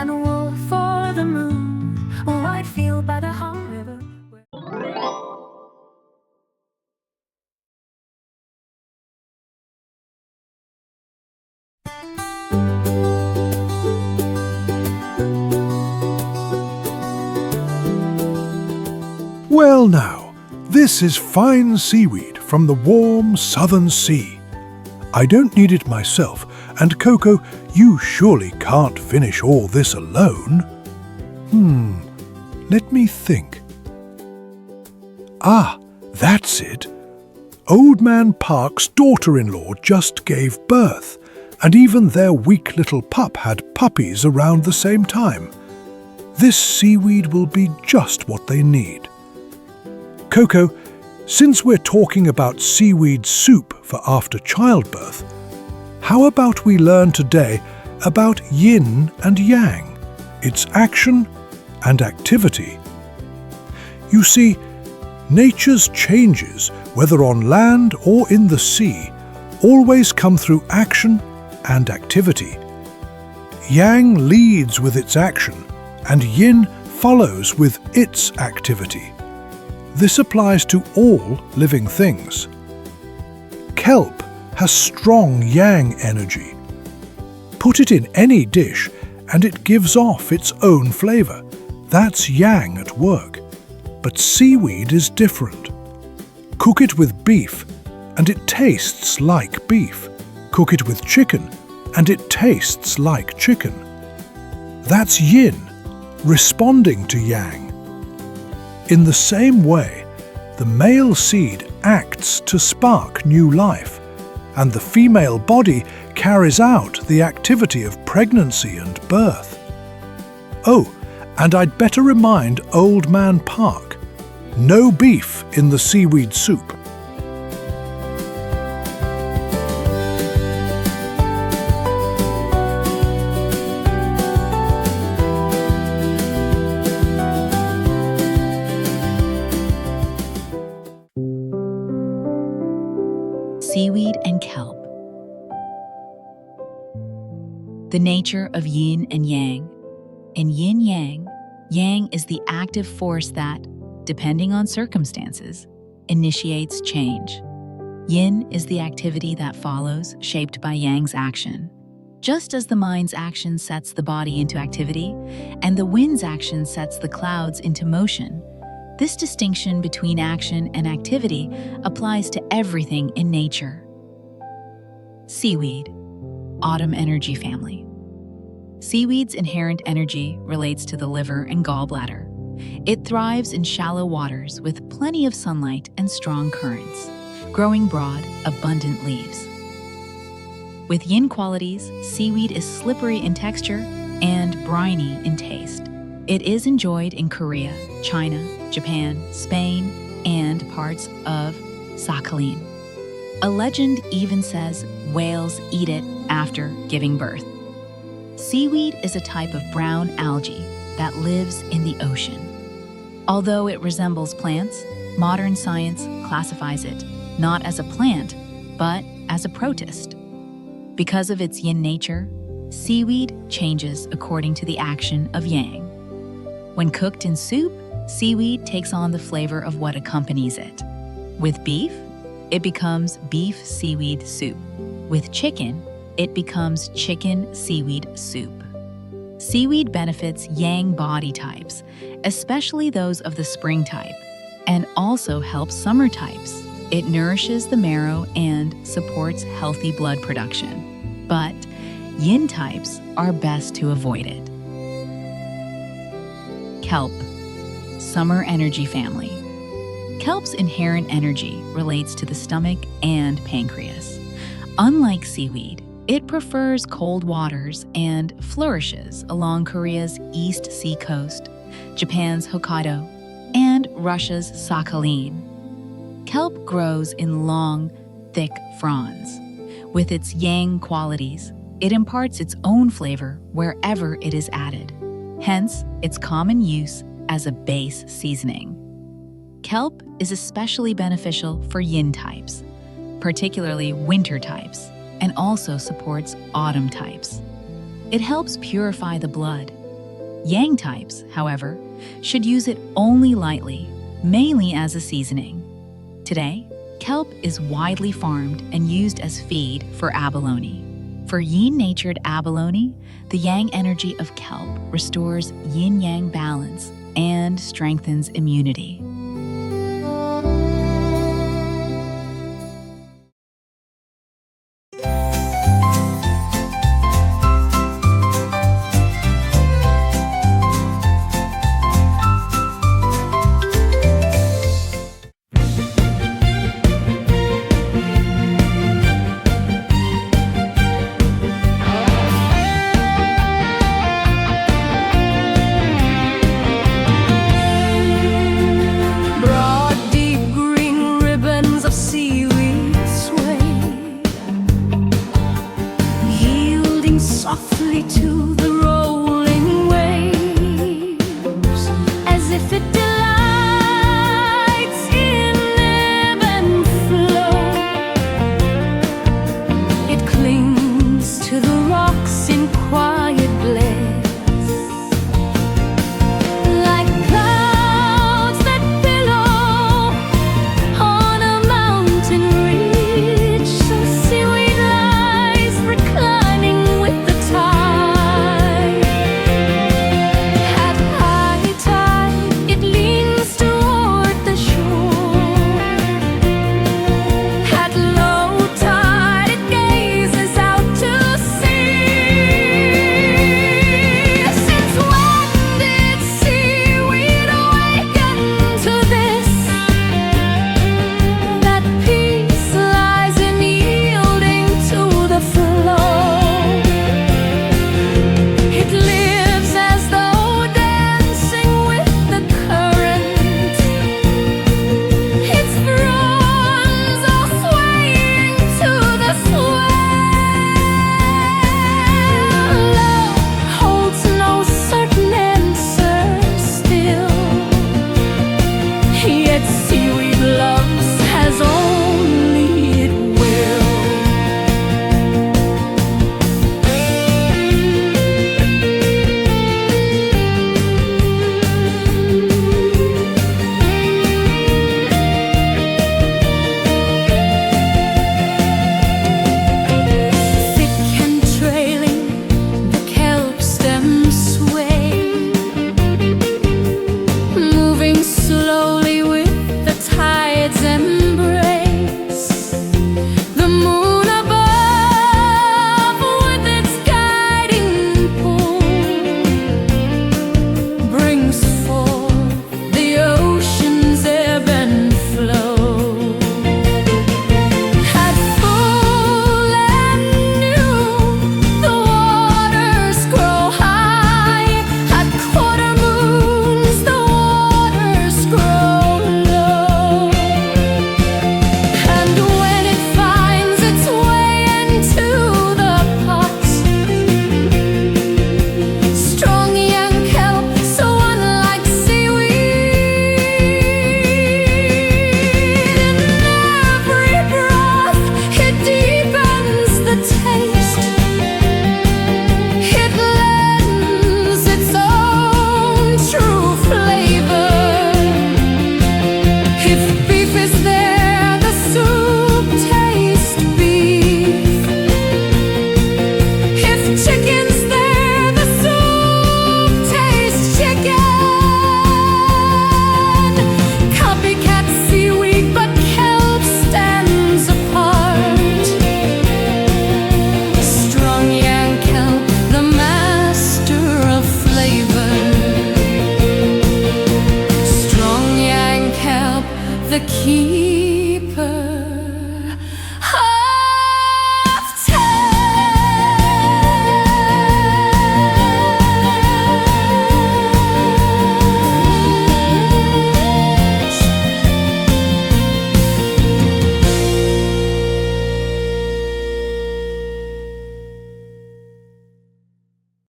and wool for the moon, a wide field by the hot river. Well now, this is fine seaweed from the warm southern sea. I don't need it myself, and Coco, you surely can't finish all this alone. Let me think. Ah, that's it. Old Man Park's daughter-in-law just gave birth, and even their weak little pup had puppies around the same time. This seaweed will be just what they need. Coco, since we're talking about seaweed soup for after childbirth, how about we learn today about yin and yang, its action and activity? You see, nature's changes, whether on land or in the sea, always come through action and activity. Yang leads with its action, and yin follows with its activity. This applies to all living things. Kelp has strong yang energy. Put it in any dish and it gives off its own flavor. That's yang at work. But seaweed is different. Cook it with beef and it tastes like beef. Cook it with chicken and it tastes like chicken. That's yin, responding to yang. In the same way, the male seed acts to spark new life, and the female body carries out the activity of pregnancy and birth. Oh, and I'd better remind Old Man Park, no beef in the seaweed soup. Seaweed and kelp. The nature of yin and yang. In yin-yang, yang is the active force that, depending on circumstances, initiates change. Yin is the activity that follows, shaped by yang's action. Just as the mind's action sets the body into activity, and the wind's action sets the clouds into motion, this distinction between action and activity applies to everything in nature. Seaweed, autumn energy family. Seaweed's inherent energy relates to the liver and gallbladder. It thrives in shallow waters with plenty of sunlight and strong currents, growing broad, abundant leaves. With yin qualities, seaweed is slippery in texture and briny in taste. It is enjoyed in Korea, China, Japan, Spain, and parts of Sakhalin. A legend even says whales eat it after giving birth. Seaweed is a type of brown algae that lives in the ocean. Although it resembles plants, modern science classifies it not as a plant, but as a protist. Because of its yin nature, seaweed changes according to the action of yang. When cooked in soup, seaweed takes on the flavor of what accompanies it. With beef, it becomes beef seaweed soup. With chicken, it becomes chicken seaweed soup. Seaweed benefits yang body types, especially those of the spring type, and also helps summer types. It nourishes the marrow and supports healthy blood production. But yin types are best to avoid it. Kelp, summer energy family. Kelp's inherent energy relates to the stomach and pancreas. Unlike seaweed, it prefers cold waters and flourishes along Korea's East Sea coast, Japan's Hokkaido, and Russia's Sakhalin. Kelp grows in long, thick fronds. With its yang qualities, it imparts its own flavor wherever it is added, hence its common use as a base seasoning. Kelp is especially beneficial for yin types, particularly winter types, and also supports autumn types. It helps purify the blood, Yang types, however, should use it only lightly, mainly as a seasoning. Today, kelp is widely farmed and used as feed for abalone. For yin-natured abalone, the yang energy of kelp restores yin-yang balance and strengthens immunity. Softly to the rolling waves, as if it delights in ebb and flow. It clings to the rocks in quiet bliss, like clouds that billow on a mountain ridge. So seaweed lies reclining with the tide. At high tide, it leans toward the shore. At low tide, it gazes out to sea. Since when did seaweed awaken to this? That peace lies in yielding to the flow. It lives as though dancing with the current. Its thrones are swaying to the swell. Love holds no certain answer still, yet seaweed loves has only it will. Thick and trailing, the kelp stems sway, moving slowly with the tide's embrace. The moon above, with its guiding pull, brings forth the ocean's ebb and flow. At full and new, the waters grow high. At quarter moons, the waters grow low. And when it finds its way into the pot, strong young kelp, so unlike seaweed, in every broth it deepens the taste. It lends its own true flavor. If beef is there, the soup tastes beef. If chicken's there, the soup tastes chicken. Copycat seaweed, but kelp stands apart. Strong young kelp, the master of flavor. Strong young kelp, the key